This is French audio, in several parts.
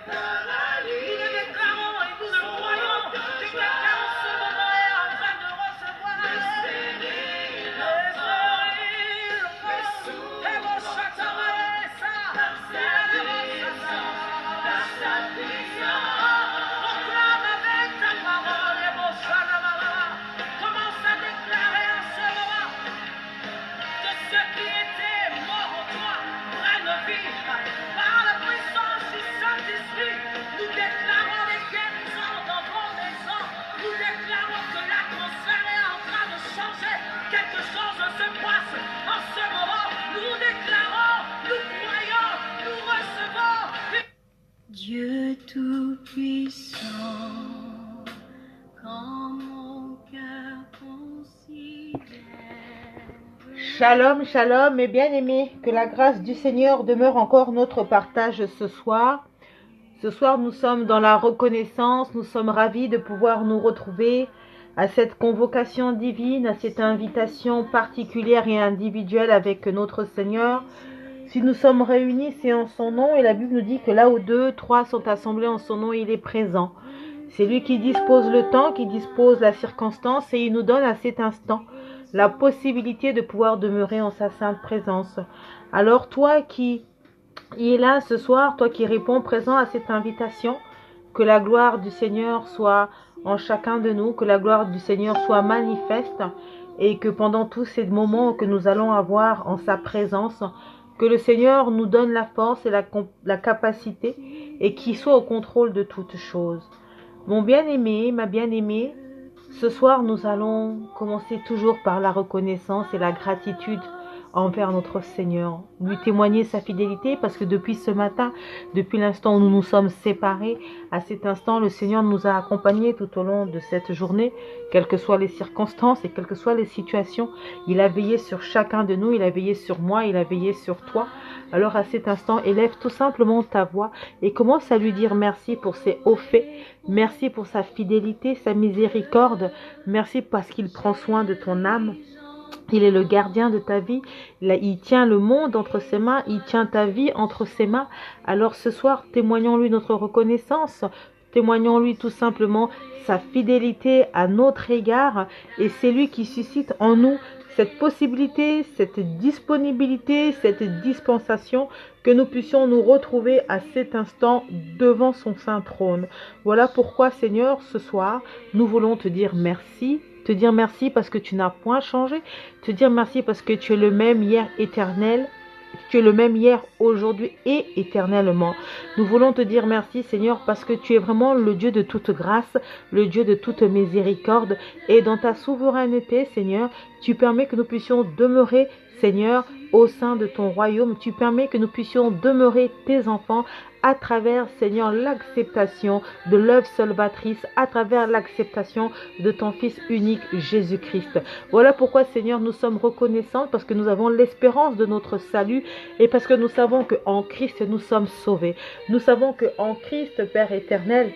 Nous le déclarons et nous le croyons que quelqu'un en ce moment est en train de recevoir un proclame avec ta parole, commence à déclarer en ce moment que ceux qui étaient morts en toi prennent vie par la puissance du Saint-Esprit. Nous déclarons les guérisons dans vos maisons. Nous déclarons que l'atmosphère est en train de changer. Quelque chose se passe en ce moment. Nous déclarons, nous croyons, nous recevons. Dieu Tout-Puissant, quand mon cœur considère. Shalom, shalom, mes bien-aimés, que la grâce du Seigneur demeure encore notre partage ce soir. Ce soir, nous sommes dans la reconnaissance, nous sommes ravis de pouvoir nous retrouver à cette convocation divine, à cette invitation particulière et individuelle avec notre Seigneur. Si nous sommes réunis, c'est en son nom, et la Bible nous dit que là où 2, 3 sont assemblés en son nom, il est présent. C'est lui qui dispose le temps, qui dispose la circonstance, et il nous donne à cet instant la possibilité de pouvoir demeurer en sa sainte présence. Alors toi qui es là ce soir, toi qui réponds présent à cette invitation, que la gloire du Seigneur soit en chacun de nous, que la gloire du Seigneur soit manifeste, et que pendant tous ces moments que nous allons avoir en sa présence, que le Seigneur nous donne la force et la capacité, et qu'il soit au contrôle de toutes choses. Mon bien-aimé, ma bien-aimée, ce soir, nous allons commencer toujours par la reconnaissance et la gratitude envers notre Seigneur. Lui témoigner sa fidélité parce que depuis ce matin, depuis l'instant où nous nous sommes séparés, à cet instant, le Seigneur nous a accompagnés tout au long de cette journée, quelles que soient les circonstances et quelles que soient les situations. Il a veillé sur chacun de nous, il a veillé sur moi, il a veillé sur toi. Alors à cet instant, élève tout simplement ta voix et commence à lui dire merci pour ses hauts faits, merci pour sa fidélité, sa miséricorde, merci parce qu'il prend soin de ton âme. Il est le gardien de ta vie, il tient le monde entre ses mains, il tient ta vie entre ses mains. Alors ce soir, témoignons-lui notre reconnaissance, témoignons-lui tout simplement sa fidélité à notre égard, et c'est lui qui suscite en nous cette possibilité, cette disponibilité, cette dispensation, que nous puissions nous retrouver à cet instant devant son saint trône. Voilà pourquoi, Seigneur, ce soir, nous voulons te dire merci. Te dire merci parce que tu n'as point changé. Te dire merci parce que tu es le même hier éternel. Tu es le même hier, aujourd'hui et éternellement. Nous voulons te dire merci, Seigneur, parce que tu es vraiment le Dieu de toute grâce, le Dieu de toute miséricorde. Et dans ta souveraineté, Seigneur, tu permets que nous puissions demeurer, Seigneur, au sein de ton royaume. Tu permets que nous puissions demeurer tes enfants à travers, Seigneur, l'acceptation de l'œuvre salvatrice, à travers l'acceptation de ton Fils unique, Jésus-Christ. Voilà pourquoi, Seigneur, nous sommes reconnaissants parce que nous avons l'espérance de notre salut et parce que nous savons qu'en Christ, nous sommes sauvés. Nous savons qu'en Christ, Père éternel,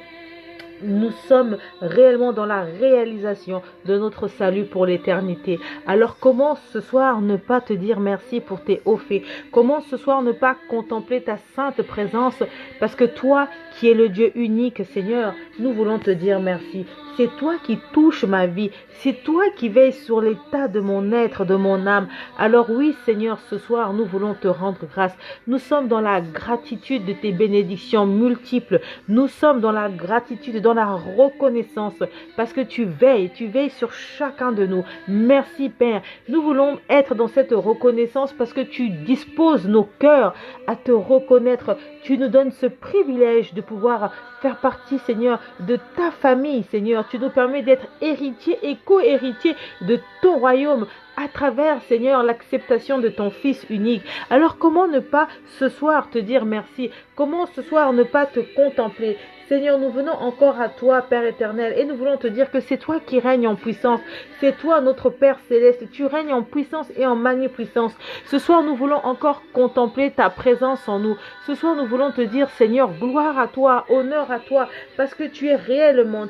nous sommes réellement dans la réalisation de notre salut pour l'éternité. Alors comment ce soir ne pas te dire merci pour tes hauts faits? Comment ce soir ne pas contempler ta sainte présence? Parce que toi qui es le Dieu unique, Seigneur, nous voulons te dire merci. C'est toi qui touches ma vie. C'est toi qui veilles sur l'état de mon être, de mon âme. Alors oui, Seigneur, ce soir, nous voulons te rendre grâce. Nous sommes dans la gratitude de tes bénédictions multiples. Nous sommes dans la gratitude, dans la reconnaissance, parce que tu veilles sur chacun de nous. Merci, Père. Nous voulons être dans cette reconnaissance parce que tu disposes nos cœurs à te reconnaître. Tu nous donnes ce privilège de pouvoir faire partie, Seigneur, de ta famille, Seigneur. Tu nous permets d'être héritiers et co-héritiers de ton royaume à travers, Seigneur, l'acceptation de ton Fils unique. Alors comment ne pas ce soir te dire merci? Comment ce soir ne pas te contempler? Seigneur, nous venons encore à toi, Père éternel, et nous voulons te dire que c'est toi qui règnes en puissance. C'est toi, notre Père céleste. Tu règnes en puissance et en magnificence. Ce soir, nous voulons encore contempler ta présence en nous. Ce soir, nous voulons te dire, Seigneur, gloire à toi, honneur à toi, parce que tu es réellement,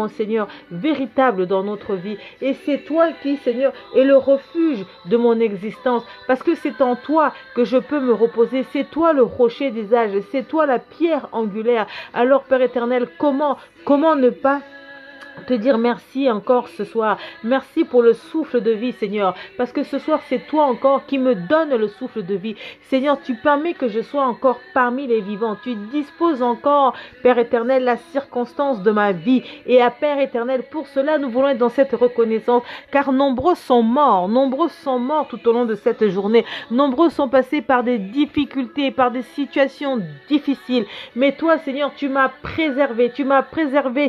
Seigneur, véritable dans notre vie. Et c'est toi qui, Seigneur, et le refuge de mon existence, parce que c'est en toi que je peux me reposer. C'est toi le rocher des âges, c'est toi la pierre angulaire. Alors Père éternel, comment ne pas te dire merci encore ce soir. Merci pour le souffle de vie, Seigneur, parce que ce soir, c'est toi encore qui me donne le souffle de vie. Seigneur, tu permets que je sois encore parmi les vivants. Tu disposes encore, Père éternel, la circonstance de ma vie. Et à Père éternel, pour cela, nous voulons être dans cette reconnaissance, car nombreux sont morts tout au long de cette journée. Nombreux sont passés par des difficultés, par des situations difficiles. Mais toi, Seigneur, tu m'as préservé,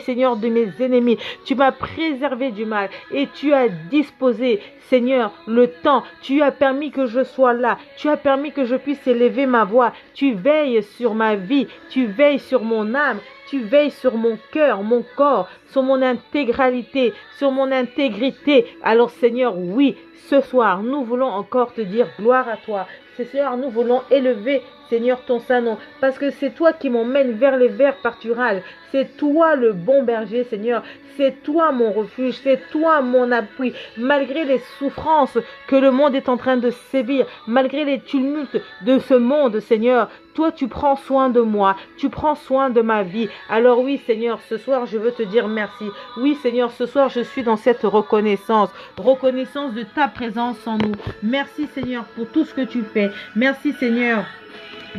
Seigneur, de mes ennemis. Tu m'as préservé du mal et tu as disposé, Seigneur, le temps. Tu as permis que je sois là. Tu as permis que je puisse élever ma voix. Tu veilles sur ma vie. Tu veilles sur mon âme. Tu veilles sur mon cœur, mon corps, sur mon intégralité, sur mon intégrité. Alors, Seigneur, oui, ce soir, nous voulons encore te dire gloire à toi. Seigneur, nous voulons élever, Seigneur, ton saint nom, parce que c'est toi qui m'emmènes vers les verts pâturages. C'est toi le bon berger, Seigneur. C'est toi mon refuge, c'est toi mon appui. Malgré les souffrances que le monde est en train de sévir, malgré les tumultes de ce monde, Seigneur, toi tu prends soin de moi, tu prends soin de ma vie. Alors oui, Seigneur, ce soir je veux te dire merci. Oui, Seigneur, ce soir je suis dans cette reconnaissance de ta présence en nous. Merci, Seigneur, pour tout ce que tu fais. Merci, Seigneur,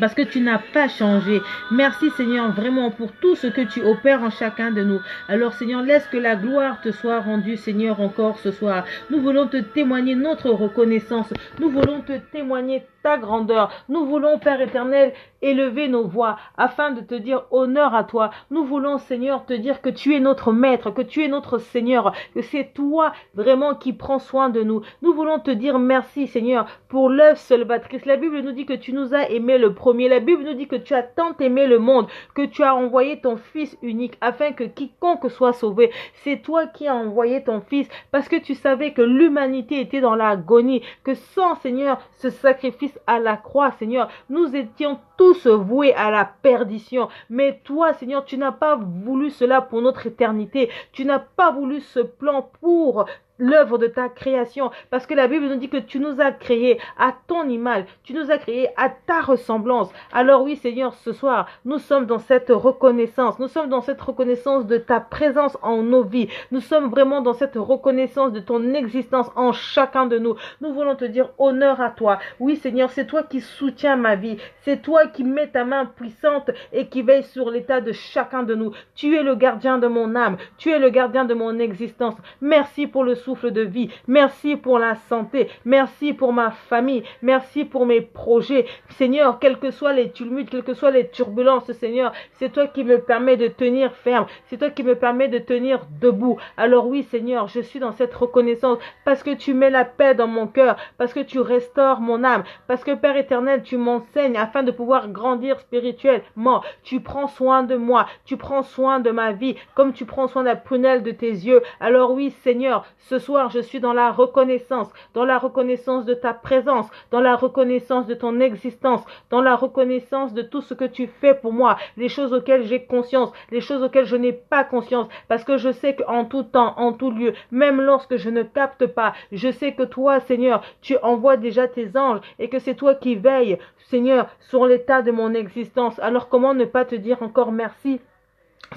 parce que tu n'as pas changé. Merci, Seigneur, vraiment pour tout ce que tu opères en chacun de nous. Alors, Seigneur, laisse que la gloire te soit rendue, Seigneur, encore ce soir. Nous voulons te témoigner notre reconnaissance. Nous voulons te témoigner ta grandeur. Nous voulons, Père éternel, élever nos voix afin de te dire honneur à toi. Nous voulons, Seigneur, te dire que tu es notre maître, que tu es notre Seigneur, que c'est toi vraiment qui prends soin de nous. Nous voulons te dire merci, Seigneur, pour l'œuvre salvatrice. La Bible nous dit que tu nous as aimés le premier. La Bible nous dit que tu as tant aimé le monde, que tu as envoyé ton Fils unique afin que quiconque soit sauvé. C'est toi qui as envoyé ton Fils parce que tu savais que l'humanité était dans l'agonie, que sans, Seigneur, ce sacrifice à la croix, Seigneur, nous étions tous voués à la perdition. Mais toi, Seigneur, tu n'as pas voulu cela pour notre éternité. Tu n'as pas voulu ce plan pour l'œuvre de ta création, parce que la Bible nous dit que tu nous as créés à ton image, tu nous as créés à ta ressemblance. Alors oui, Seigneur, ce soir, nous sommes dans cette reconnaissance, de ta présence en nos vies, nous sommes vraiment dans cette reconnaissance de ton existence en chacun de nous. Nous voulons te dire honneur à toi. Oui, Seigneur, c'est toi qui soutiens ma vie, c'est toi qui mets ta main puissante et qui veille sur l'état de chacun de nous. Tu es le gardien de mon âme, tu es le gardien de mon existence. Merci pour le souffle de vie. Merci pour la santé. Merci pour ma famille. Merci pour mes projets. Seigneur, quels que soient les tumultes, quelles que soient les turbulences, Seigneur, c'est toi qui me permets de tenir ferme. C'est toi qui me permets de tenir debout. Alors oui, Seigneur, je suis dans cette reconnaissance parce que tu mets la paix dans mon cœur, parce que tu restaures mon âme, parce que Père éternel, tu m'enseignes afin de pouvoir grandir spirituellement. Tu prends soin de moi. Tu prends soin de ma vie comme tu prends soin de la prunelle de tes yeux. Alors oui, Seigneur, ce soir, je suis dans la reconnaissance de ta présence, dans la reconnaissance de ton existence, dans la reconnaissance de tout ce que tu fais pour moi, les choses auxquelles j'ai conscience, les choses auxquelles je n'ai pas conscience, parce que je sais qu'en tout temps, en tout lieu, même lorsque je ne capte pas, je sais que toi, Seigneur, tu envoies déjà tes anges et que c'est toi qui veilles, Seigneur, sur l'état de mon existence. Alors comment ne pas te dire encore merci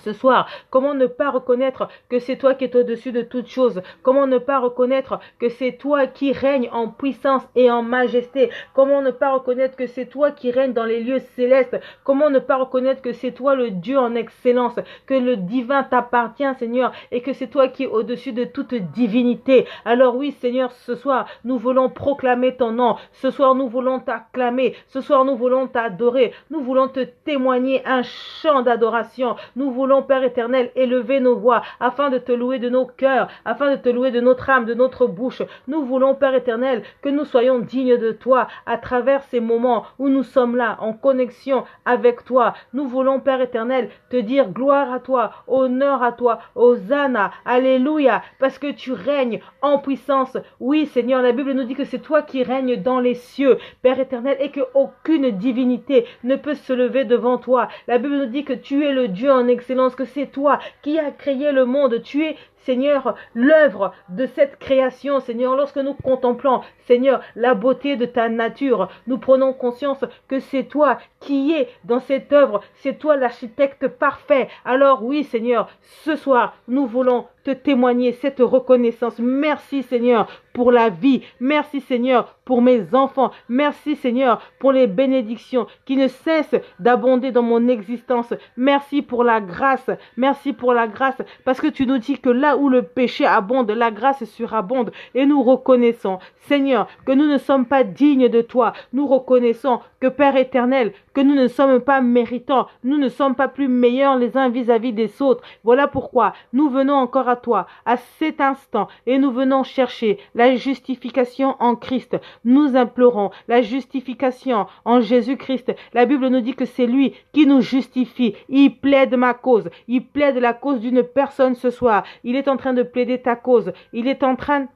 ce soir? Comment ne pas reconnaître que c'est toi qui es au-dessus de toutes choses? Comment ne pas reconnaître que c'est toi qui règnes en puissance et en majesté? Comment ne pas reconnaître que c'est toi qui règnes dans les lieux célestes? Comment ne pas reconnaître que c'est toi le Dieu en excellence, que le divin t'appartient, Seigneur, et que c'est toi qui es au-dessus de toute divinité? Alors oui, Seigneur, ce soir, nous voulons proclamer ton nom. Ce soir, nous voulons t'acclamer. Ce soir, nous voulons t'adorer. Nous voulons te témoigner un chant d'adoration. Nous voulons, Père éternel, élever nos voix afin de te louer de nos cœurs, afin de te louer de notre âme, de notre bouche. Nous voulons, Père éternel, que nous soyons dignes de toi à travers ces moments où nous sommes là en connexion avec toi. Nous voulons, Père éternel, te dire gloire à toi, honneur à toi, Hosanna, alléluia, parce que tu règnes en puissance. Oui, Seigneur, la Bible nous dit que c'est toi qui règnes dans les cieux, Père éternel, et que aucune divinité ne peut se lever devant toi. La Bible nous dit que tu es le Dieu en excellence, que c'est toi qui as créé le monde. Tu es, Seigneur, l'œuvre de cette création, Seigneur, lorsque nous contemplons, Seigneur, la beauté de ta nature, nous prenons conscience que c'est toi qui es dans cette œuvre, c'est toi l'architecte parfait. Alors oui, Seigneur, ce soir, nous voulons te témoigner cette reconnaissance. Merci, Seigneur, pour la vie. Merci, Seigneur, pour mes enfants. Merci, Seigneur, pour les bénédictions qui ne cessent d'abonder dans mon existence. Merci pour la grâce. Merci pour la grâce, parce que tu nous dis que là où le péché abonde, la grâce surabonde. Et nous reconnaissons, Seigneur, que nous ne sommes pas dignes de toi. Nous reconnaissons que, Père éternel, que nous ne sommes pas méritants. Nous ne sommes pas plus meilleurs les uns vis-à-vis des autres. Voilà pourquoi nous venons encore à toi, à cet instant, et nous venons chercher la justification en Christ. Nous implorons la justification en Jésus-Christ. La Bible nous dit que c'est lui qui nous justifie. Il plaide ma cause. Il plaide la cause d'une personne ce soir. Il est en train de plaider ta cause. Il est en train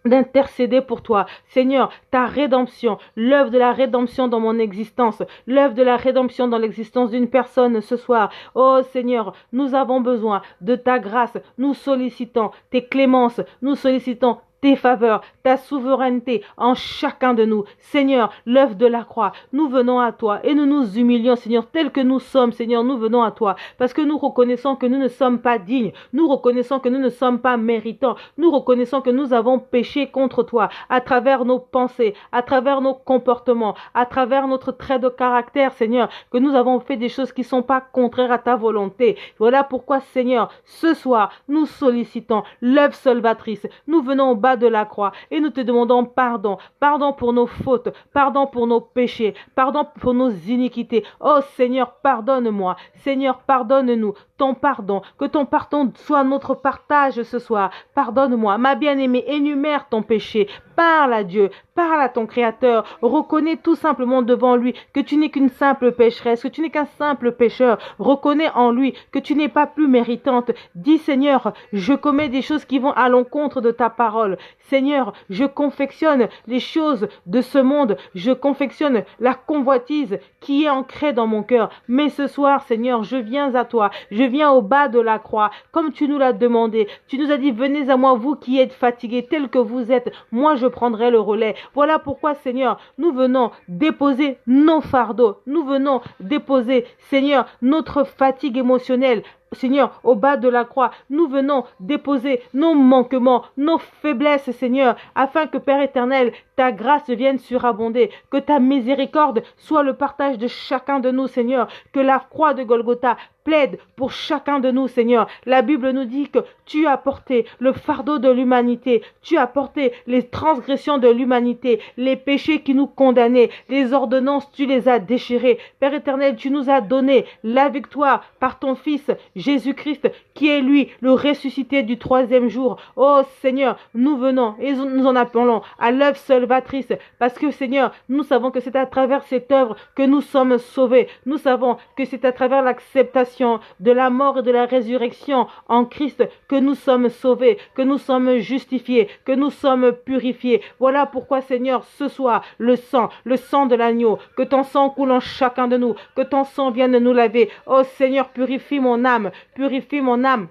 d'intercéder pour toi. Seigneur, ta rédemption, l'œuvre de la rédemption dans mon existence, l'œuvre de la rédemption dans l'existence d'une personne ce soir. Oh Seigneur, nous avons besoin de ta grâce. Nous sollicitons tes clémences. Nous sollicitons tes faveurs, ta souveraineté en chacun de nous. Seigneur, l'œuvre de la croix, nous venons à toi et nous nous humilions, Seigneur, tel que nous sommes, Seigneur, nous venons à toi parce que nous reconnaissons que nous ne sommes pas dignes, nous reconnaissons que nous ne sommes pas méritants, nous reconnaissons que nous avons péché contre toi à travers nos pensées, à travers nos comportements, à travers notre trait de caractère, Seigneur, que nous avons fait des choses qui ne sont pas contraires à ta volonté. Voilà pourquoi, Seigneur, ce soir, nous sollicitons l'œuvre salvatrice. Nous venons au bas de la croix et nous te demandons pardon, pardon pour nos fautes, pardon pour nos péchés, pardon pour nos iniquités. Oh Seigneur, pardonne-moi. Seigneur, pardonne-nous. Ton pardon, que ton pardon soit notre partage ce soir. Pardonne-moi, ma bien-aimée, énumère ton péché. Parle à Dieu, parle à ton Créateur. Reconnais tout simplement devant lui que tu n'es qu'une simple pécheresse, que tu n'es qu'un simple pécheur. Reconnais en lui que tu n'es pas plus méritante. Dis Seigneur, je commets des choses qui vont à l'encontre de ta parole. Seigneur, je confectionne les choses de ce monde. Je confectionne la convoitise qui est ancrée dans mon cœur. Mais ce soir, Seigneur, je viens à toi. Je viens au bas de la croix, comme tu nous l'as demandé. Tu nous as dit, venez à moi, vous qui êtes fatigués, tels que vous êtes. Moi, je prendrai le relais. Voilà pourquoi, Seigneur, nous venons déposer nos fardeaux. Nous venons déposer, Seigneur, notre fatigue émotionnelle. Seigneur, au bas de la croix, nous venons déposer nos manquements, nos faiblesses, Seigneur, afin que, Père éternel, ta grâce vienne surabonder, que ta miséricorde soit le partage de chacun de nous, Seigneur, que la croix de Golgotha plaide pour chacun de nous, Seigneur. La Bible nous dit que tu as porté le fardeau de l'humanité, tu as porté les transgressions de l'humanité, les péchés qui nous condamnaient, les ordonnances, tu les as déchirées. Père éternel, tu nous as donné la victoire par ton Fils, Jésus-Christ, qui est lui, le ressuscité du troisième jour. Oh Seigneur, nous venons et nous en appelons à l'œuvre salvatrice, parce que Seigneur, nous savons que c'est à travers cette œuvre que nous sommes sauvés. Nous savons que c'est à travers l'acceptation de la mort et de la résurrection en Christ que nous sommes sauvés, que nous sommes justifiés, que nous sommes purifiés. Voilà pourquoi, Seigneur, ce soir, le sang de l'agneau, que ton sang coule en chacun de nous, que ton sang vienne nous laver. Oh Seigneur, purifie mon âme, purifie mon âme.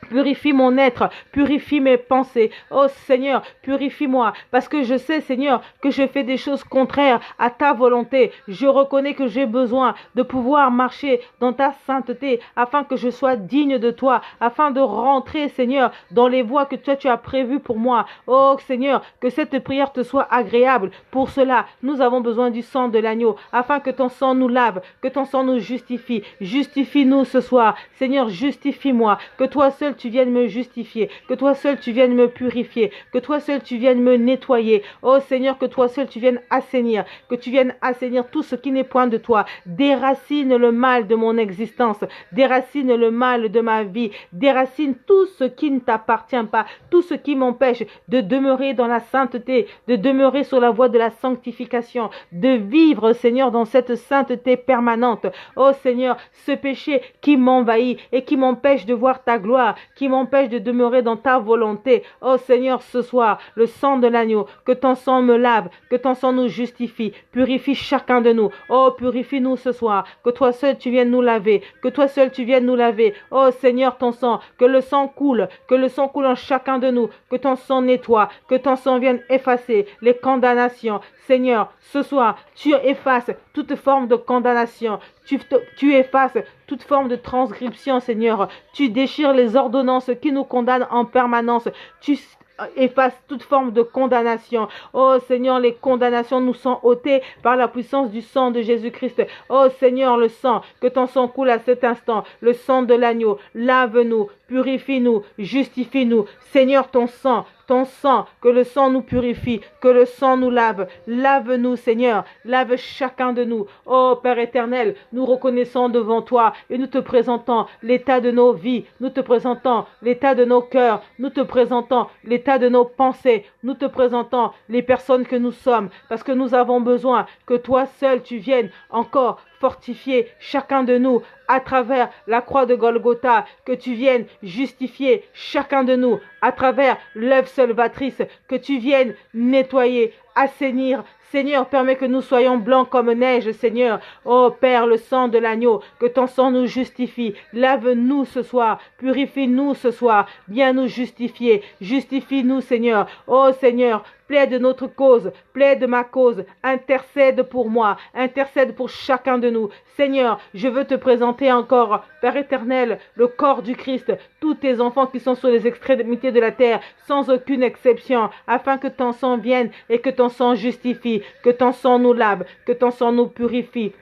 Purifie mon être, purifie mes pensées. Oh Seigneur, purifie-moi, parce que je sais, Seigneur, que je fais des choses contraires à ta volonté. Je reconnais que j'ai besoin de pouvoir marcher dans ta sainteté, afin que je sois digne de toi, afin de rentrer, Seigneur, dans les voies que toi tu as prévues pour moi. Oh Seigneur, que cette prière te soit agréable. Pour cela, nous avons besoin du sang de l'agneau, afin que ton sang nous lave, que ton sang nous justifie. Justifie-nous ce soir. Seigneur, justifie-moi, que toi seul tu viennes me justifier, que toi seul tu viennes me purifier, que toi seul tu viennes me nettoyer. Oh Seigneur, que toi seul tu viennes assainir, que tu viennes assainir tout ce qui n'est point de toi. Déracine le mal de mon existence, déracine le mal de ma vie, déracine tout ce qui ne t'appartient pas, tout ce qui m'empêche de demeurer dans la sainteté, de demeurer sur la voie de la sanctification, de vivre, Seigneur, dans cette sainteté permanente. Oh Seigneur, ce péché qui m'envahit et qui m'empêche de voir ta gloire, qui m'empêche de demeurer dans ta volonté. Oh Seigneur, ce soir, le sang de l'agneau, que ton sang me lave, que ton sang nous justifie, purifie chacun de nous. Oh, purifie-nous ce soir, que toi seul tu viennes nous laver, que toi seul tu viennes nous laver. Oh Seigneur, ton sang, que le sang coule en chacun de nous, que ton sang nettoie, que ton sang vienne effacer les condamnations. Seigneur, ce soir, tu effaces toute forme de condamnation, tu effaces toute forme de transgression, Seigneur. Tu déchires les ordonnances qui nous condamnent en permanence. Tu effaces toute forme de condamnation. Oh Seigneur, les condamnations nous sont ôtées par la puissance du sang de Jésus-Christ. Oh Seigneur, le sang, que ton sang coule à cet instant, le sang de l'agneau, lave-nous, purifie-nous, justifie-nous. Seigneur, ton sang, que le sang nous purifie, que le sang nous lave. Lave-nous, Seigneur, lave chacun de nous. Oh Père éternel, nous reconnaissons devant toi et nous te présentons l'état de nos vies, nous te présentons l'état de nos cœurs, nous te présentons l'état de nos pensées, nous te présentons les personnes que nous sommes, parce que nous avons besoin que toi seul tu viennes encore fortifier chacun de nous à travers la croix de Golgotha, que tu viennes justifier chacun de nous à travers l'œuvre salvatrice, que tu viennes nettoyer, assainir. Seigneur, permets que nous soyons blancs comme neige, Seigneur. Oh Père, le sang de l'agneau, que ton sang nous justifie. Lave-nous ce soir, purifie-nous ce soir, viens nous justifier. Justifie-nous, Seigneur. Oh Seigneur, plaide notre cause, plaide ma cause, intercède pour moi, intercède pour chacun de nous. Seigneur, je veux te présenter encore, Père éternel, le corps du Christ, tous tes enfants qui sont sur les extrémités de la terre, sans aucune exception, afin que ton sang vienne et que ton sang justifie, que ton sang nous lave, que ton sang nous purifie.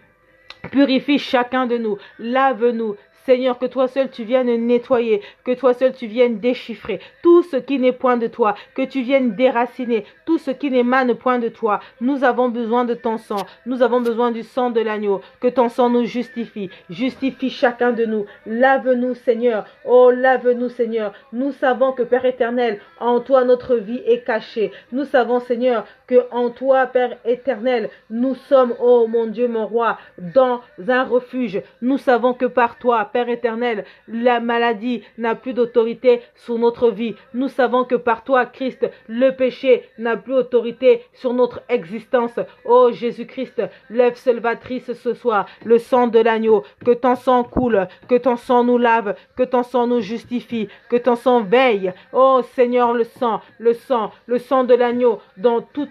Purifie chacun de nous, lave-nous. Seigneur, que toi seul tu viennes nettoyer, que toi seul tu viennes déchiffrer tout ce qui n'est point de toi, que tu viennes déraciner tout ce qui n'émane point de toi. Nous avons besoin de ton sang, nous avons besoin du sang de l'agneau, que ton sang nous justifie, justifie chacun de nous. Lave-nous, Seigneur, oh lave-nous, Seigneur. Nous savons que Père éternel, en toi notre vie est cachée. Nous savons, Seigneur, que en toi, Père éternel, nous sommes, oh mon Dieu, mon roi, dans un refuge. Nous savons que par toi, Père éternel, la maladie n'a plus d'autorité sur notre vie. Nous savons que par toi, Christ, le péché n'a plus autorité sur notre existence. Oh Jésus-Christ, l'œuvre salvatrice ce soir, le sang de l'agneau, que ton sang coule, que ton sang nous lave, que ton sang nous justifie, que ton sang veille. Oh Seigneur, le sang de l'agneau dans toute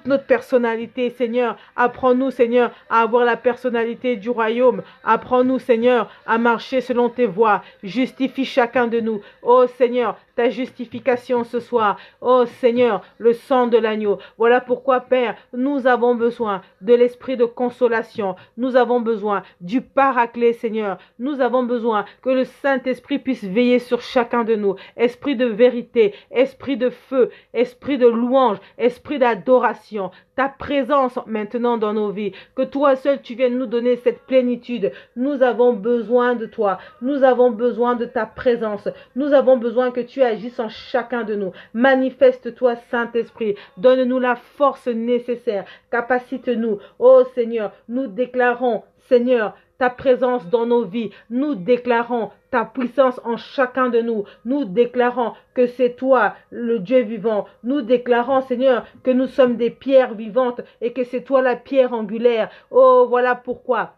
notre personnalité, Seigneur. Apprends-nous, Seigneur, à avoir la personnalité du royaume. Apprends-nous, Seigneur, à marcher selon tes voies. Justifie chacun de nous. Oh Seigneur, ta justification ce soir. Oh Seigneur, le sang de l'agneau. Voilà pourquoi, Père, nous avons besoin de l'esprit de consolation. Nous avons besoin du paraclet, Seigneur. Nous avons besoin que le Saint-Esprit puisse veiller sur chacun de nous. Esprit de vérité, esprit de feu, esprit de louange, esprit d'adoration, ta présence maintenant dans nos vies, que toi seul tu viennes nous donner cette plénitude. Nous avons besoin de toi, nous avons besoin de ta présence, nous avons besoin que tu agisses en chacun de nous. Manifeste-toi, Saint-Esprit, donne-nous la force nécessaire, capacite-nous. Oh Seigneur, nous déclarons, Seigneur, ta présence dans nos vies. Nous déclarons ta puissance en chacun de nous. Nous déclarons que c'est toi, le Dieu vivant. Nous déclarons, Seigneur, que nous sommes des pierres vivantes et que c'est toi la pierre angulaire. Oh, voilà pourquoi.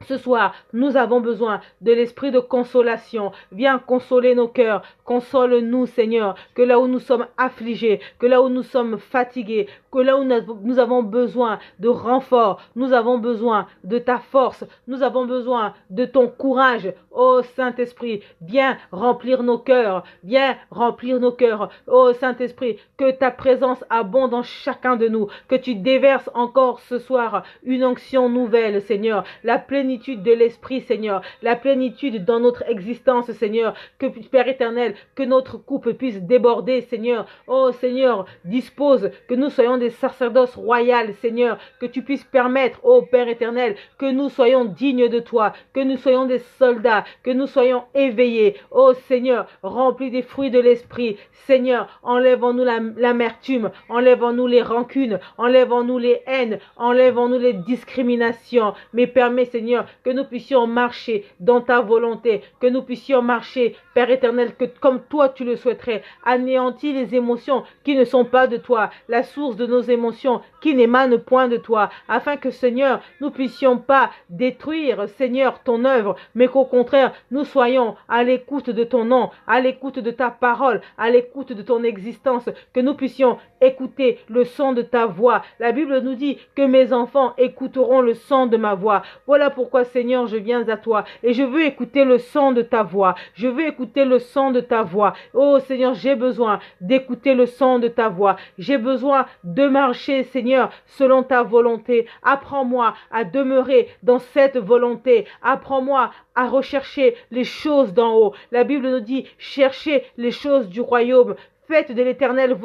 Ce soir, nous avons besoin de l'esprit de consolation. Viens consoler nos cœurs. Console-nous, Seigneur, que là où nous sommes affligés, que là où nous sommes fatigués, que là où nous avons besoin de renfort, nous avons besoin de ta force, nous avons besoin de ton courage. Oh Saint-Esprit, viens remplir nos cœurs, viens remplir nos cœurs. Oh Saint-Esprit, que ta présence abonde en chacun de nous, que tu déverses encore ce soir une onction nouvelle, Seigneur, la plénitude de l'Esprit, Seigneur, la plénitude dans notre existence, Seigneur, que Père éternel, que notre coupe puisse déborder, Seigneur. Oh Seigneur, dispose que nous soyons des des sacerdoces royales, Seigneur, que tu puisses permettre, ô Père éternel, que nous soyons dignes de toi, que nous soyons des soldats, que nous soyons éveillés. Ô Seigneur, remplis des fruits de l'esprit. Seigneur, enlève-nous l'amertume, enlève-nous les rancunes, enlève-nous les haines, enlève-nous les discriminations. Mais permets, Seigneur, que nous puissions marcher dans ta volonté, que nous puissions marcher, Père éternel, que comme toi tu le souhaiterais, anéantis les émotions qui ne sont pas de toi, la source de nos émotions qui n'émanent point de toi, afin que, Seigneur, nous puissions pas détruire, Seigneur, ton œuvre, mais qu'au contraire, nous soyons à l'écoute de ton nom, à l'écoute de ta parole, à l'écoute de ton existence, que nous puissions écouter le son de ta voix. La Bible nous dit que mes enfants écouteront le son de ma voix. Voilà pourquoi, Seigneur, je viens à toi et je veux écouter le son de ta voix. Je veux écouter le son de ta voix. Oh Seigneur, j'ai besoin d'écouter le son de ta voix. J'ai besoin de marcher, Seigneur, selon ta volonté. Apprends-moi à demeurer dans cette volonté. Apprends-moi à rechercher les choses d'en haut. La Bible nous dit, cherchez les choses du royaume. Faites de l'Éternel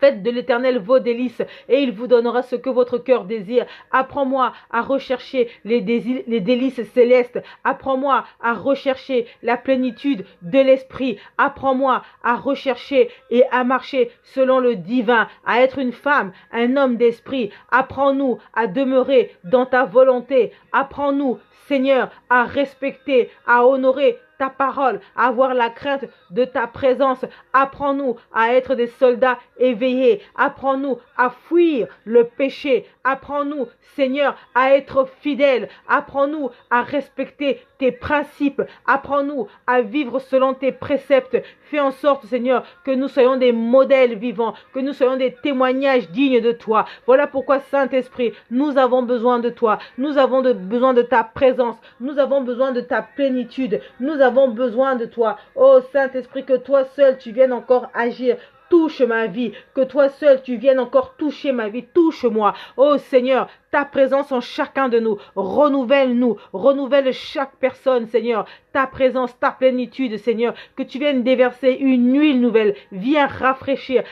Faites de l'Éternel vos délices et il vous donnera ce que votre cœur désire. Apprends-moi à rechercher les délices célestes. Apprends-moi à rechercher la plénitude de l'esprit. Apprends-moi à rechercher et à marcher selon le divin, à être une femme, un homme d'esprit. Apprends-nous à demeurer dans ta volonté. Apprends-nous, Seigneur, à respecter, à honorer ta parole, à avoir la crainte de ta présence. Apprends-nous à être des soldats éveillés. Apprends-nous à fuir le péché. Apprends-nous, Seigneur, à être fidèles. Apprends-nous à respecter tes principes. Apprends-nous à vivre selon tes préceptes. Fais en sorte, Seigneur, que nous soyons des modèles vivants, que nous soyons des témoignages dignes de toi. Voilà pourquoi, Saint-Esprit, nous avons besoin de toi. Nous avons besoin de ta présence. Nous avons besoin de ta plénitude. Nous avons besoin de toi. Oh Saint-Esprit, que toi seul tu viennes encore agir. Touche ma vie, que toi seul tu viennes encore toucher ma vie, touche-moi. Oh Seigneur, ta présence en chacun de nous, renouvelle-nous, renouvelle chaque personne, Seigneur. Ta présence, ta plénitude, Seigneur, que tu viennes déverser une huile nouvelle. Viens rafraîchir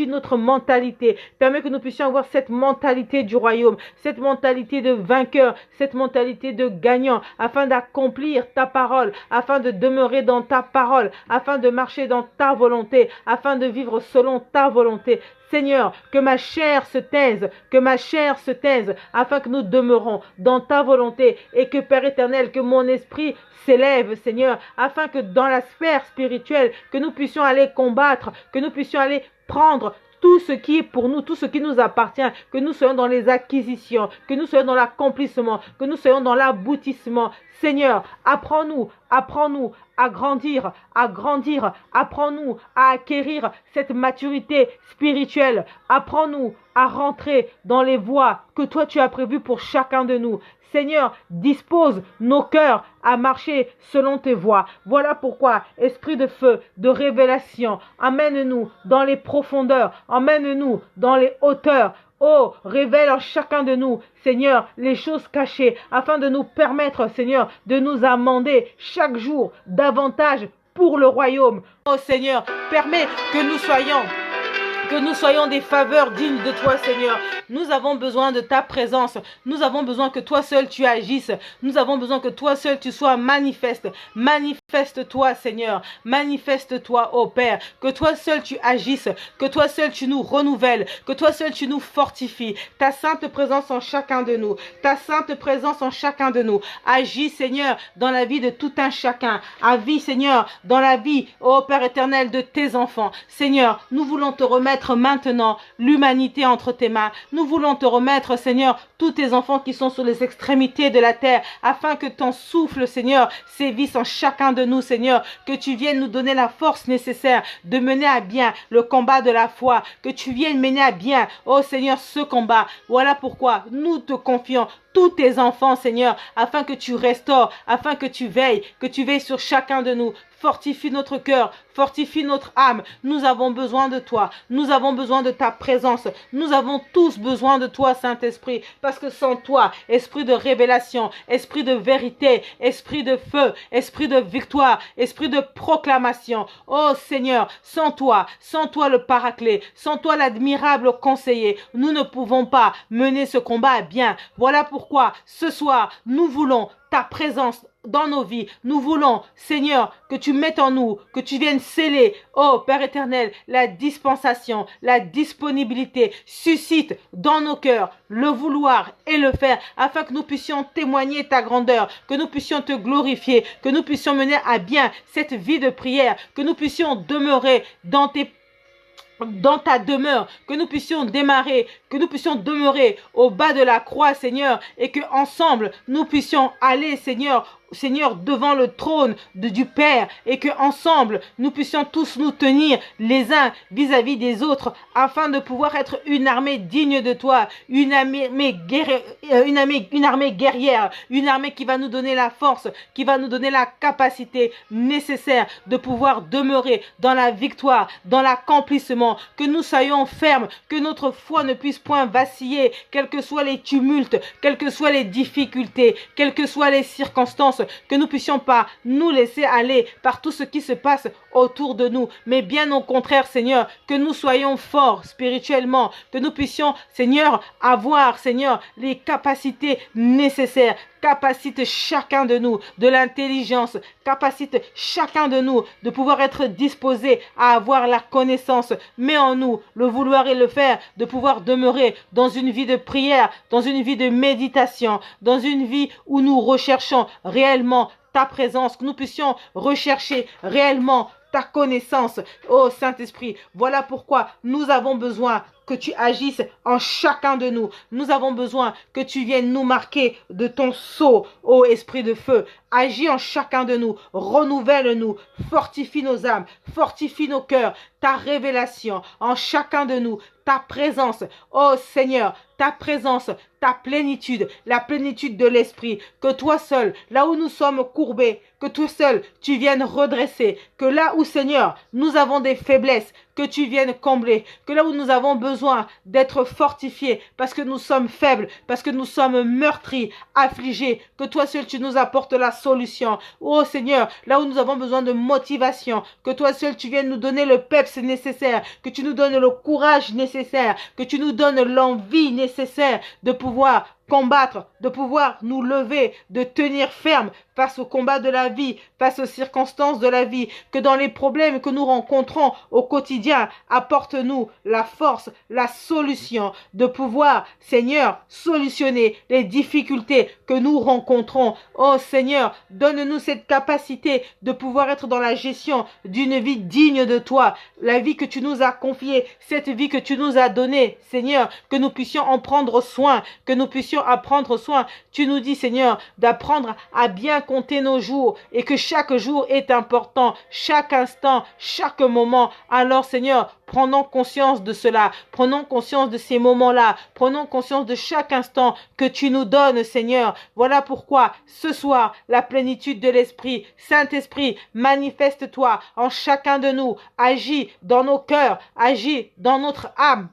notre mentalité. Permets que nous puissions avoir cette mentalité du royaume, cette mentalité de vainqueur, cette mentalité de gagnant, afin d'accomplir ta parole, afin de demeurer dans ta parole, afin de marcher dans ta volonté, afin de vivre selon ta volonté. Seigneur, que ma chair se taise, afin que nous demeurons dans ta volonté et que, Père éternel, que mon esprit s'élève, Seigneur, afin que dans la sphère spirituelle, que nous puissions aller combattre, que nous puissions aller prendre tout ce qui est pour nous, tout ce qui nous appartient, que nous soyons dans les acquisitions, que nous soyons dans l'accomplissement, que nous soyons dans l'aboutissement. Seigneur, apprends-nous à grandir, apprends-nous à acquérir cette maturité spirituelle, apprends-nous à rentrer dans les voies que toi tu as prévues pour chacun de nous. Seigneur, dispose nos cœurs à marcher selon tes voies. Voilà pourquoi, esprit de feu, de révélation, amène-nous dans les profondeurs, emmène-nous dans les hauteurs. Oh, révèle en chacun de nous, Seigneur, les choses cachées, afin de nous permettre, Seigneur, de nous amender chaque jour davantage pour le royaume. Oh Seigneur, permets que nous soyons des faveurs dignes de toi, Seigneur. Nous avons besoin de ta présence. Nous avons besoin que toi seul tu agisses. Nous avons besoin que toi seul tu sois manifeste. Manifeste-toi, Seigneur. Manifeste-toi, ô Père. Que toi seul tu agisses. Que toi seul tu nous renouvelles. Que toi seul tu nous fortifies. Ta sainte présence en chacun de nous. Ta sainte présence en chacun de nous. Agis, Seigneur, dans la vie de tout un chacun. Agis, Seigneur, dans la vie, ô Père éternel, de tes enfants. Seigneur, nous voulons te remettre maintenant l'humanité entre tes mains. Nous voulons te remettre, Seigneur, tous tes enfants qui sont sur les extrémités de la terre, afin que ton souffle, Seigneur, sévisse en chacun de nous, Seigneur, que tu viennes nous donner la force nécessaire de mener à bien le combat de la foi, que tu viennes mener à bien, oh Seigneur, ce combat. Voilà pourquoi nous te confions tous tes enfants, Seigneur, afin que tu restaures, afin que tu veilles sur chacun de nous. fortifie notre cœur, fortifie notre âme. Nous avons besoin de toi, nous avons besoin de ta présence, nous avons tous besoin de toi, Saint-Esprit, parce que sans toi, esprit de révélation, esprit de vérité, esprit de feu, esprit de victoire, esprit de proclamation, oh Seigneur, sans toi le paraclet, sans toi l'admirable conseiller, nous ne pouvons pas mener ce combat à bien. Voilà pourquoi ce soir, nous voulons ta présence dans nos vies. Nous voulons, Seigneur, que tu mettes en nous, que tu viennes sceller, oh Père éternel, la dispensation, la disponibilité. Suscite dans nos cœurs le vouloir et le faire, afin que nous puissions témoigner ta grandeur, que nous puissions te glorifier, que nous puissions mener à bien cette vie de prière, que nous puissions demeurer dans ta demeure, que nous puissions demeurer au bas de la croix, Seigneur, et que ensemble nous puissions aller, Seigneur, devant le trône du Père, et que ensemble nous puissions tous nous tenir les uns vis-à-vis des autres, afin de pouvoir être une armée digne de toi, une armée guerrière, une armée qui va nous donner la force, qui va nous donner la capacité nécessaire de pouvoir demeurer dans la victoire, dans l'accomplissement, que nous soyons fermes, que notre foi ne puisse point vaciller, quels que soient les tumultes, quelles que soient les difficultés, quelles que soient les circonstances, que nous puissions pas nous laisser aller par tout ce qui se passe autour de nous, mais bien au contraire, Seigneur, que nous soyons forts spirituellement, que nous puissions, Seigneur, avoir, Seigneur, les capacités nécessaires. Capacite chacun de nous de l'intelligence, capacite chacun de nous de pouvoir être disposé à avoir la connaissance. Mets en nous le vouloir et le faire, de pouvoir demeurer dans une vie de prière, dans une vie de méditation, dans une vie où nous recherchons réellement ta présence, que nous puissions rechercher réellement ta connaissance. Oh Saint-Esprit, voilà pourquoi nous avons besoin que tu agisses en chacun de nous. Nous avons besoin que tu viennes nous marquer de ton sceau, ô Esprit de feu. Agis en chacun de nous, renouvelle-nous, fortifie nos âmes, fortifie nos cœurs, ta révélation en chacun de nous, ta présence, ô Seigneur, ta présence, ta plénitude, la plénitude de l'Esprit, que toi seul, là où nous sommes courbés, que toi seul, tu viennes redresser, que là où, Seigneur, nous avons des faiblesses, que tu viennes combler, que là où nous avons besoin d'être fortifiés, parce que nous sommes faibles, parce que nous sommes meurtris, affligés, que toi seul tu nous apportes la solution. Oh Seigneur, là où nous avons besoin de motivation, que toi seul tu viennes nous donner le peps nécessaire, que tu nous donnes le courage nécessaire, que tu nous donnes l'envie nécessaire de pouvoir combattre, de pouvoir nous lever, de tenir ferme face au combat de la vie, face aux circonstances de la vie, que dans les problèmes que nous rencontrons au quotidien, apporte-nous la force, la solution de pouvoir, Seigneur, solutionner les difficultés que nous rencontrons. Oh Seigneur, donne-nous cette capacité de pouvoir être dans la gestion d'une vie digne de toi, la vie que tu nous as confiée, cette vie que tu nous as donnée, Seigneur, que nous puissions en prendre soin, que nous puissions à prendre soin. Tu nous dis, Seigneur, d'apprendre à bien compter nos jours et que chaque jour est important, chaque instant, chaque moment. Alors, Seigneur, prenons conscience de cela, prenons conscience de ces moments-là, prenons conscience de chaque instant que tu nous donnes, Seigneur. Voilà pourquoi, ce soir, la plénitude de l'Esprit, Saint-Esprit, manifeste-toi en chacun de nous, agis dans nos cœurs, agis dans notre âme.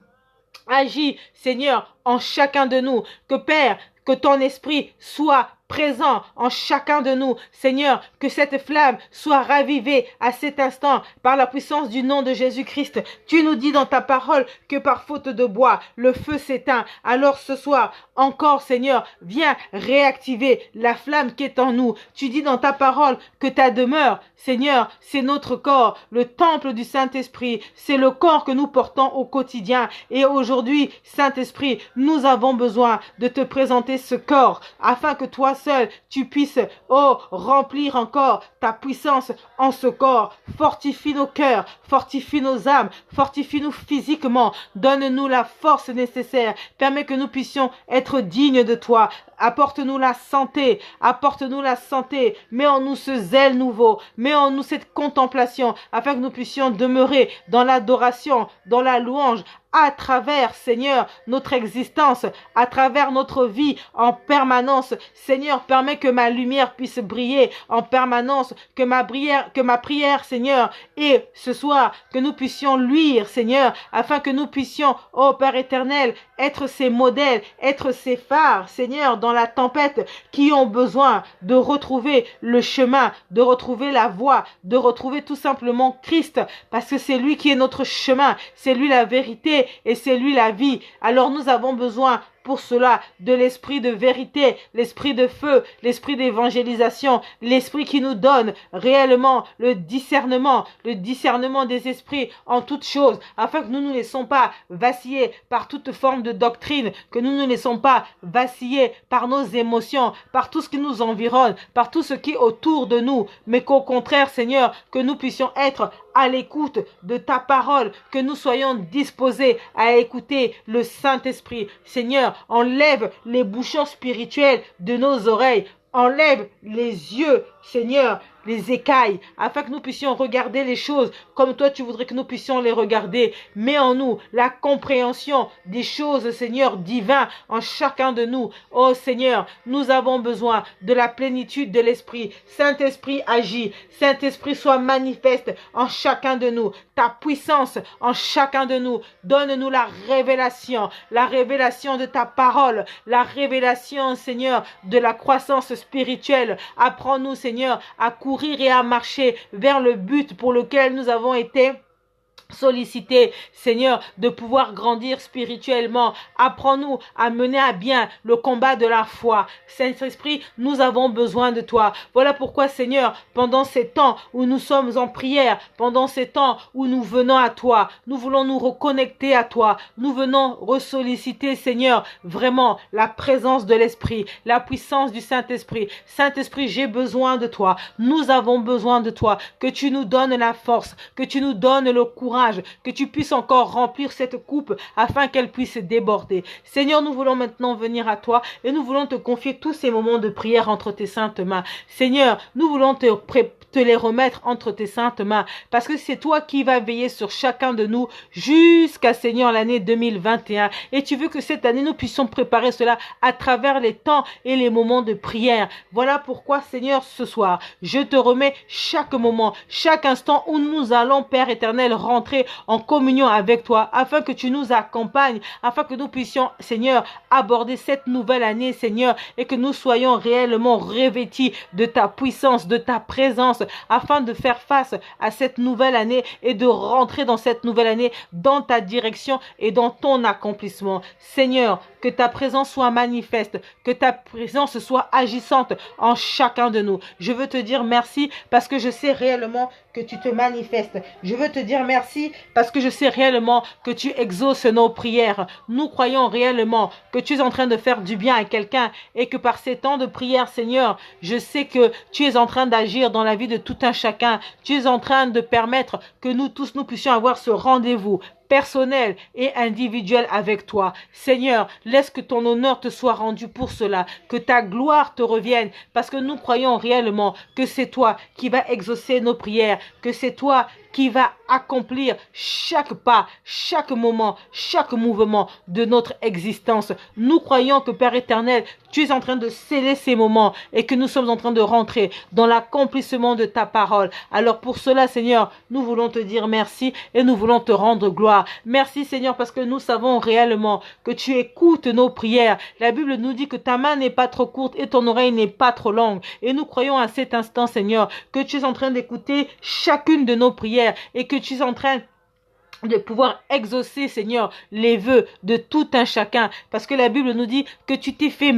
Agis, Seigneur, en chacun de nous. Que Père, que ton esprit soit présent en chacun de nous. Seigneur, que cette flamme soit ravivée à cet instant par la puissance du nom de Jésus-Christ. Tu nous dis dans ta parole que par faute de bois, le feu s'éteint. Alors ce soir, encore Seigneur, viens réactiver la flamme qui est en nous. Tu dis dans ta parole que ta demeure, Seigneur, c'est notre corps, le temple du Saint-Esprit. C'est le corps que nous portons au quotidien. Et aujourd'hui, Saint-Esprit, nous avons besoin de te présenter ce corps afin que toi seul, tu puisses, oh, remplir encore ta puissance en ce corps. Fortifie nos cœurs, fortifie nos âmes, fortifie-nous physiquement. Donne-nous la force nécessaire. Permets que nous puissions être dignes de toi. apporte-nous la santé, apporte-nous la santé, mets en nous ce zèle nouveau, mets en nous cette contemplation, afin que nous puissions demeurer dans l'adoration, dans la louange, à travers, Seigneur, notre existence, à travers notre vie en permanence. Seigneur, permets que ma lumière puisse briller en permanence, que ma prière, Seigneur, et ce soir, que nous puissions luire, Seigneur, afin que nous puissions, ô Père éternel, être ces modèles, être ces phares, Seigneur, dans la tempête, qui ont besoin de retrouver le chemin, de retrouver la voie, de retrouver tout simplement Christ, parce que c'est lui qui est notre chemin, c'est lui la vérité, et c'est lui la vie. Alors nous avons besoin pour cela de l'esprit de vérité, l'esprit de feu, l'esprit d'évangélisation, l'esprit qui nous donne réellement le discernement des esprits en toutes choses, afin que nous ne nous laissons pas vaciller par toute forme de doctrine, que nous ne nous laissons pas vaciller par nos émotions, par tout ce qui nous environne, par tout ce qui est autour de nous, mais qu'au contraire, Seigneur, que nous puissions être à l'écoute de ta parole, que nous soyons disposés à écouter le Saint-Esprit. Seigneur, enlève les bouchons spirituels de nos oreilles, enlève les yeux, Seigneur, les écailles, afin que nous puissions regarder les choses comme toi tu voudrais que nous puissions les regarder. Mets en nous la compréhension des choses, Seigneur, divin en chacun de nous. Oh Seigneur, nous avons besoin de la plénitude de l'Esprit. Saint-Esprit agit, Saint-Esprit soit manifeste en chacun de nous. Ta puissance en chacun de nous. Donne-nous la révélation de ta parole, la révélation, Seigneur, de la croissance spirituelle. Apprends-nous, Seigneur, à courir et à marcher vers le but pour lequel nous avons été solliciter, Seigneur, de pouvoir grandir spirituellement. Apprends-nous à mener à bien le combat de la foi. Saint-Esprit, nous avons besoin de toi. Voilà pourquoi, Seigneur, pendant ces temps où nous sommes en prière, pendant ces temps où nous venons à toi, nous voulons nous reconnecter à toi. Nous venons ressolliciter, Seigneur, vraiment la présence de l'Esprit, la puissance du Saint-Esprit. Saint-Esprit, j'ai besoin de toi. Nous avons besoin de toi. Que tu nous donnes la force, que tu nous donnes le courage, que tu puisses encore remplir cette coupe afin qu'elle puisse déborder. Seigneur, nous voulons maintenant venir à toi et nous voulons te confier tous ces moments de prière entre tes saintes mains. Seigneur, nous voulons te les remettre entre tes saintes mains, parce que c'est toi qui vas veiller sur chacun de nous jusqu'à, Seigneur, l'année 2021. Et tu veux que cette année, nous puissions préparer cela à travers les temps et les moments de prière. Voilà pourquoi, Seigneur, ce soir, je te remets chaque moment, chaque instant où nous allons, Père éternel, rentrer en communion avec toi, afin que tu nous accompagnes, afin que nous puissions, Seigneur, aborder cette nouvelle année, Seigneur, et que nous soyons réellement revêtis de ta puissance, de ta présence, afin de faire face à cette nouvelle année et de rentrer dans cette nouvelle année dans ta direction et dans ton accomplissement. Seigneur, que ta présence soit manifeste, que ta présence soit agissante en chacun de nous. Je veux te dire merci parce que je sais réellement que tu te manifestes. Je veux te dire merci parce que je sais réellement que tu exauces nos prières. Nous croyons réellement que tu es en train de faire du bien à quelqu'un et que par ces temps de prière, Seigneur, je sais que tu es en train d'agir dans la vie de tout un chacun. Tu es en train de permettre que nous tous, nous puissions avoir ce rendez-vous personnel et individuel avec toi. Seigneur, laisse que ton honneur te soit rendu pour cela, que ta gloire te revienne, parce que nous croyons réellement que c'est toi qui vas exaucer nos prières, que c'est toi qui va accomplir chaque pas, chaque moment, chaque mouvement de notre existence. Nous croyons que, Père éternel, tu es en train de sceller ces moments et que nous sommes en train de rentrer dans l'accomplissement de ta parole. Alors pour cela, Seigneur, nous voulons te dire merci et nous voulons te rendre gloire. Merci, Seigneur, parce que nous savons réellement que tu écoutes nos prières. La Bible nous dit que ta main n'est pas trop courte et ton oreille n'est pas trop longue. Et nous croyons à cet instant, Seigneur, que tu es en train d'écouter chacune de nos prières et que tu es en train de pouvoir exaucer, Seigneur, les vœux de tout un chacun, parce que la Bible nous dit que tu t'es fait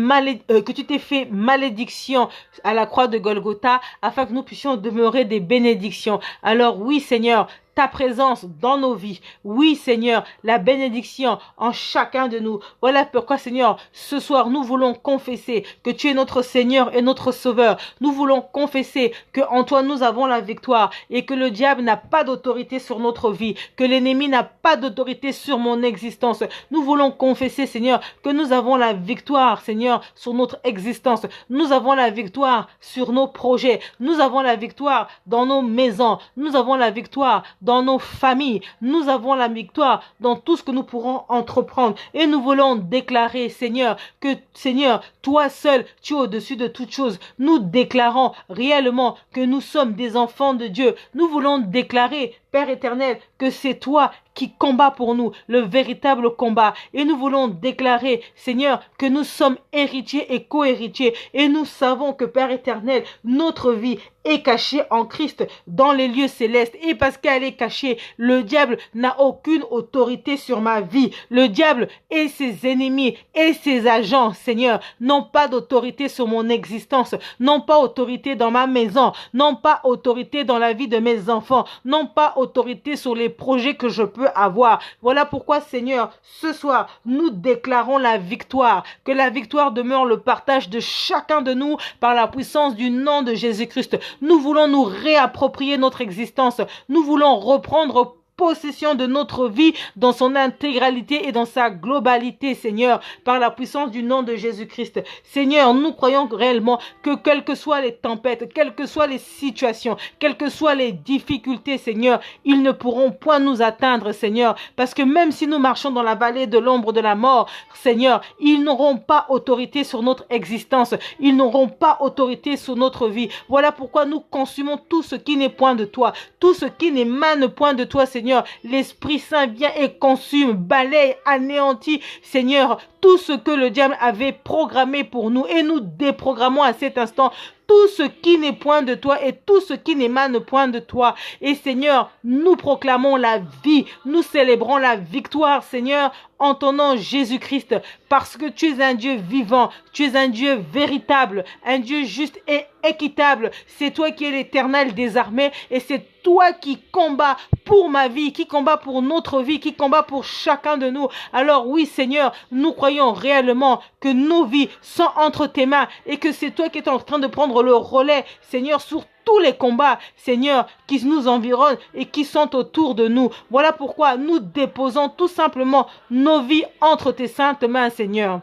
malédiction à la croix de Golgotha afin que nous puissions demeurer des bénédictions. Alors oui, Seigneur, ta présence dans nos vies. Oui, Seigneur, la bénédiction en chacun de nous. Voilà pourquoi, Seigneur, ce soir, nous voulons confesser que tu es notre Seigneur et notre Sauveur. Nous voulons confesser que en toi, nous avons la victoire et que le diable n'a pas d'autorité sur notre vie, que l'ennemi n'a pas d'autorité sur mon existence. Nous voulons confesser, Seigneur, que nous avons la victoire, Seigneur, sur notre existence. Nous avons la victoire sur nos projets. Nous avons la victoire dans nos maisons. Nous avons la victoire dans nos familles. Nous avons la victoire dans tout ce que nous pourrons entreprendre. Et nous voulons déclarer, Seigneur, que, Seigneur, toi seul, tu es au-dessus de toutes choses. Nous déclarons réellement que nous sommes des enfants de Dieu. Nous voulons déclarer, Père éternel, que c'est toi qui combats pour nous, le véritable combat. Et nous voulons déclarer, Seigneur, que nous sommes héritiers et co-héritiers. Et nous savons que, Père éternel, notre vie est cachée en Christ dans les lieux célestes. Et parce qu'elle est cachée, le diable n'a aucune autorité sur ma vie. Le diable et ses ennemis et ses agents, Seigneur, n'ont pas d'autorité sur mon existence, n'ont pas autorité dans ma maison, n'ont pas autorité dans la vie de mes enfants, n'ont pas autorité sur les projets que je peux avoir. Voilà pourquoi, Seigneur, ce soir, nous déclarons la victoire, que la victoire demeure le partage de chacun de nous par la puissance du nom de Jésus-Christ. Nous voulons nous réapproprier notre existence. Nous voulons reprendre possession de notre vie dans son intégralité et dans sa globalité, Seigneur, par la puissance du nom de Jésus-Christ. Seigneur, nous croyons réellement que quelles que soient les tempêtes, quelles que soient les situations, quelles que soient les difficultés, Seigneur, ils ne pourront point nous atteindre, Seigneur, parce que même si nous marchons dans la vallée de l'ombre de la mort, Seigneur, ils n'auront pas autorité sur notre existence, ils n'auront pas autorité sur notre vie. Voilà pourquoi nous consumons tout ce qui n'est point de toi, tout ce qui n'émane point de toi, Seigneur. L'Esprit Saint vient et consume, balaye, anéantit, Seigneur, tout ce que le diable avait programmé pour nous. Et nous déprogrammons à cet instant tout ce qui n'est point de toi et tout ce qui n'émane point de toi. Et Seigneur, nous proclamons la vie, nous célébrons la victoire, Seigneur, en ton nom Jésus-Christ, parce que tu es un Dieu vivant, tu es un Dieu véritable, un Dieu juste et équitable. C'est toi qui es l'Éternel des armées et c'est toi qui combats pour ma vie, qui combat pour notre vie, qui combat pour chacun de nous. Alors oui, Seigneur, nous croyons réellement que nos vies sont entre tes mains et que c'est toi qui es en train de prendre le relais, Seigneur, sur tous les combats, Seigneur, qui nous environnent et qui sont autour de nous. Voilà pourquoi nous déposons tout simplement nos vies entre tes saintes mains, Seigneur.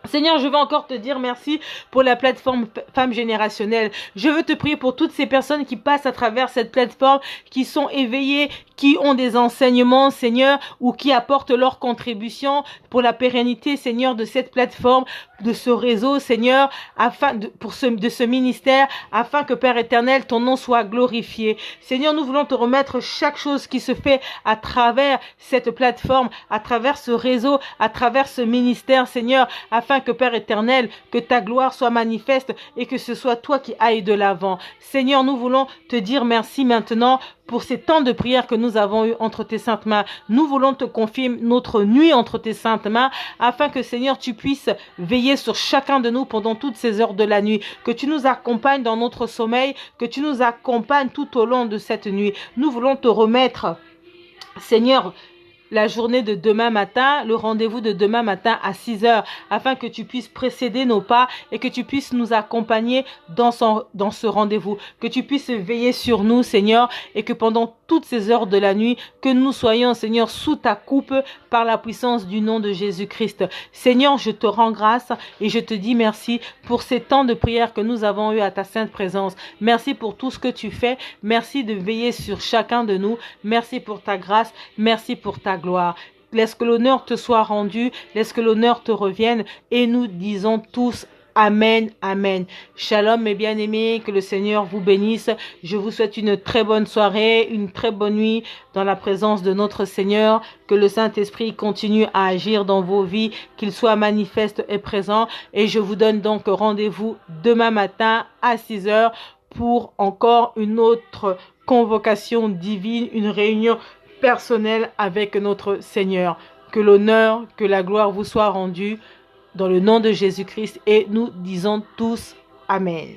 Seigneur, je veux encore te dire merci pour la plateforme Femmes Générationnelles. Je veux te prier pour toutes ces personnes qui passent à travers cette plateforme, qui sont éveillées, qui ont des enseignements, Seigneur, ou qui apportent leur contribution pour la pérennité, Seigneur, de cette plateforme, de ce réseau, Seigneur, de ce ministère, afin que, Père éternel, ton nom soit glorifié. Seigneur, nous voulons te remettre chaque chose qui se fait à travers cette plateforme, à travers ce réseau, à travers ce ministère, Seigneur, afin que, Père éternel, que ta gloire soit manifeste et que ce soit toi qui ailles de l'avant. Seigneur, nous voulons te dire merci maintenant pour ces temps de prière que nous avons eu entre tes saintes mains. Nous voulons te confier notre nuit entre tes saintes mains, afin que, Seigneur, tu puisses veiller sur chacun de nous pendant toutes ces heures de la nuit, que tu nous accompagnes dans notre sommeil, que tu nous accompagnes tout au long de cette nuit. Nous voulons te remettre, Seigneur, la journée de demain matin, le rendez-vous de demain matin à 6 heures, afin que tu puisses précéder nos pas et que tu puisses nous accompagner dans ce rendez-vous, que tu puisses veiller sur nous, Seigneur, et que pendant toutes ces heures de la nuit, que nous soyons, Seigneur, sous ta coupe par la puissance du nom de Jésus-Christ. Seigneur, je te rends grâce et je te dis merci pour ces temps de prière que nous avons eu à ta sainte présence. Merci pour tout ce que tu fais. Merci de veiller sur chacun de nous. Merci pour ta grâce. Merci pour ta gloire. Laisse que l'honneur te soit rendu, laisse que l'honneur te revienne et nous disons tous Amen, Amen. Shalom mes bien-aimés, que le Seigneur vous bénisse. Je vous souhaite une très bonne soirée, une très bonne nuit dans la présence de notre Seigneur. Que le Saint-Esprit continue à agir dans vos vies, qu'il soit manifeste et présent. Et je vous donne donc rendez-vous demain matin à 6 heures pour encore une autre convocation divine, une réunion personnelle avec notre Seigneur. Que l'honneur, que la gloire vous soit rendue dans le nom de Jésus-Christ et nous disons tous Amen.